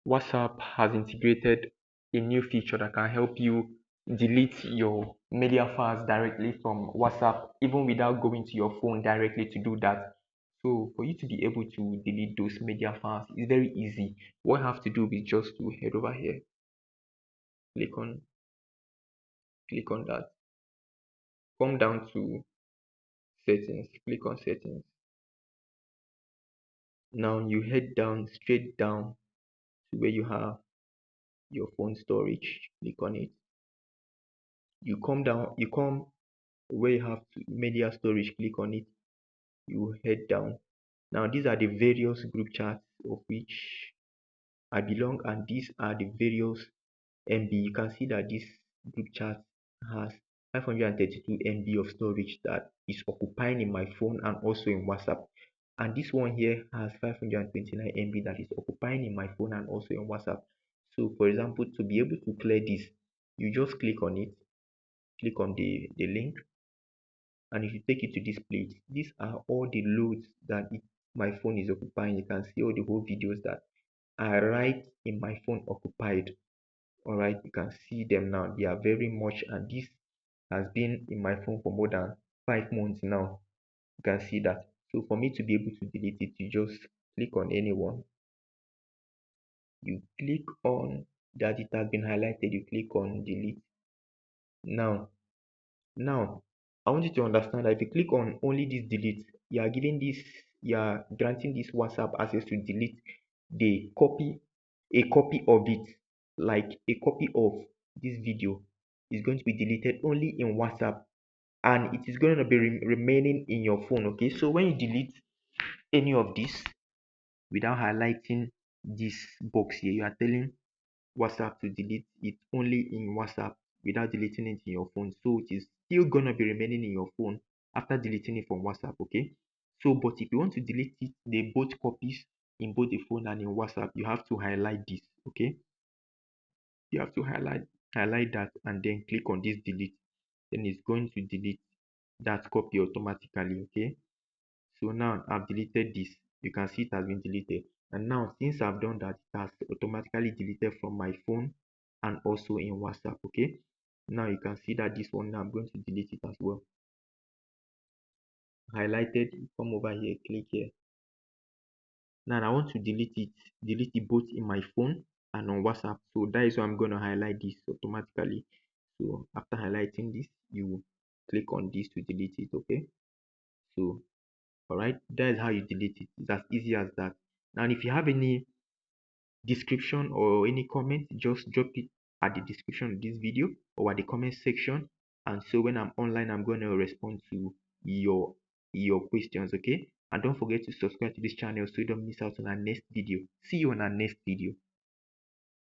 WhatsApp has integrated a new feature that can help you delete your media files directly from WhatsApp, even without going to your phone directly to do that. So for you to be able to delete those media files, it's very easy. What you have to do is just to head over here, click on click on that, come down to settings, click on settings. Now you head down, straight down to where you have your phone storage, click on it. You come down, you come where you have media storage, click on it. You head down. Now these are the various group chats of which I belong, and these are the various MB. You can see that this group chat has 532 MB of storage that is occupying in my phone and also in WhatsApp. And this one here has 529 MB that is occupying in my phone and also in WhatsApp. So for example, to be able to clear this, you just click on it, click on the link, and if you take it to this place, these are all the loads that my phone is occupying. You can see all the whole videos that are right in my phone occupied. All right, you can see them now. They are very much, and this has been in my phone for more than 5 months now. You can see that. So for me to be able to delete it, you just click on anyone. You click on that it has been highlighted. You click on delete. Now I want you to understand that if you click on only this delete, you are giving this, you are granting this WhatsApp access to delete the copy, a copy of it, like a copy of this video is going to be deleted only in WhatsApp, and it is going to be remaining in your phone. Okay, so when you delete any of this without highlighting this box here, you are telling WhatsApp to delete it only in WhatsApp without deleting it in your phone. So it is still gonna be remaining in your phone after deleting it from WhatsApp. Okay. So, but if you want to delete it, the both copies in both the phone and in WhatsApp, you have to highlight this. Okay. You have to highlight that and then click on this delete. Then it's going to delete that copy automatically. Okay. So now I've deleted this. You can see it has been deleted. And now since I've done that, it has automatically deleted from my phone and also in WhatsApp. Okay. Now you can see that this one, now I'm going to delete it as well. Highlighted, come over here, click here. Now I want to delete it both in my phone and on WhatsApp. So that is why I'm going to highlight this automatically. So after highlighting this, you click on this to delete it. Okay. So all right, that is how you delete it. It's as easy as that. Now if you have any description or any comment, just drop it at the description of this video or at the comment section, and so when I'm online, I'm going to respond to your questions. Okay, and don't forget to subscribe to this channel so you don't miss out on our next video. See you on our next video.